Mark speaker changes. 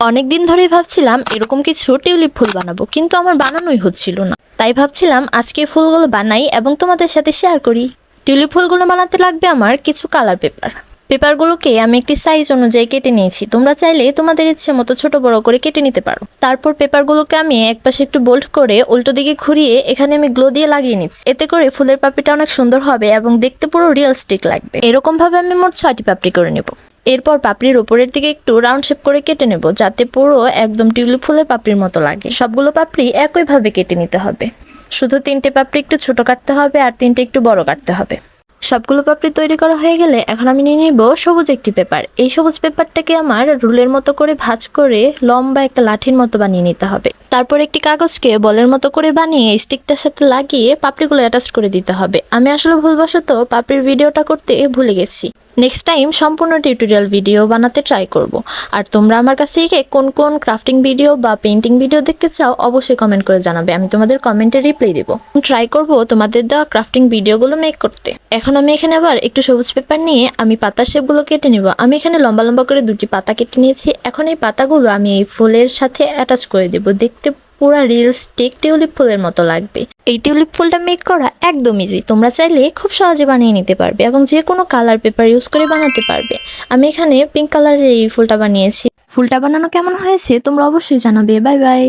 Speaker 1: অনেকদিন ধরেই ভাবছিলাম এরকম কিছু টিউলিপ ফুল বানাবো, কিন্তু আমার বানানোই হচ্ছিল না। তাই ভাবছিলাম আজকে ফুলগুলো বানাই এবং তোমাদের সাথে শেয়ার করি। টিউলিপ ফুলগুলো বানাতে লাগবে আমার কিছু কালার পেপার। পেপারগুলোকে আমি একটি সাইজ অনুযায়ী কেটে নিয়েছি। তোমরা চাইলে তোমাদের ইচ্ছে মতো ছোট বড় করে কেটে নিতে পারো। তারপর পেপারগুলোকে আমি একপাশে একটু বোল্ড করে উল্টো দিকে ঘুরিয়ে এখানে আমি গ্লো দিয়ে লাগিয়ে নিচ্ছি। এতে করে ফুলের পাপড়িটা অনেক সুন্দর হবে এবং দেখতে পুরো রিয়েলিস্টিক লাগবে। এরকম ভাবে আমি মোট 6টি পাপড়ি করে নেব। এরপর পাপড়ির উপরের দিকে একটু রাউন্ড শেপ করে কেটে নেব, যাতে পুরো একদম টিউলিপ ফুলের পাপড়ির মতো লাগে। সবগুলো পাপড়ি একইভাবে কেটে নিতে হবে। শুধু 3টে পাপড়ি একটু ছোট কাটতে হবে আর 3টে একটু বড় কাটতে হবে। সবগুলো পাপড়ি তৈরি করা হয়ে গেলে এখন আমি নিয়ে নিব সবুজ একটি পেপার। এই সবুজ পেপারটাকে আমার রুলের মতো করে ভাঁজ করে লম্বা একটা লাঠির মতো বানিয়ে নিতে হবে। তারপর একটি কাগজকে বলের মতো করে বানিয়ে স্টিকটার সাথে লাগিয়ে পাপড়িগুলো অ্যাটাচ করে দিতে হবে। আমি আসলে ভুলবশত পাপড়ির ভিডিওটা করতে ভুলে গেছি। নেক্সট টাইম সম্পূর্ণ টিউটোরিয়াল ভিডিও বানাতে ট্রাই করব। আর তোমরা আমার কাছ থেকে কোন কোন ক্রাফটিং ভিডিও বা পেইন্টিং ভিডিও দেখতে চাও অবশ্যই কমেন্ট করে জানাবে। আমি তোমাদের কমেন্টে রিপ্লাই দেবো। ট্রাই করব তোমাদের দেওয়া ক্রাফটিং ভিডিওগুলো মেক করতে। এখন আমি এখানে আবার একটু সবুজ পেপার নিয়ে আমি পাতার শেপগুলো কেটে নেব। আমি এখানে লম্বা লম্বা করে 2টি পাতা কেটে নিয়েছি। এখন এই পাতাগুলো আমি এই ফুলের সাথে অ্যাটাচ করে দেব। দেখতে পুরা রিয়েলিস্টিক টিউলিপ ফুলের মতো লাগবে। এই টিউলিপ ফুলটা মেক করা একদম ইজি। তোমরা চাইলে খুব সহজে বানিয়ে নিতে পারবে এবং যে কোনো কালার পেপার ইউজ করে বানাতে পারবে। আমি এখানে পিঙ্ক কালারের এই ফুলটা বানিয়েছি। ফুলটা বানানো কেমন হয়েছে তোমরা অবশ্যই জানাবে। Bye bye.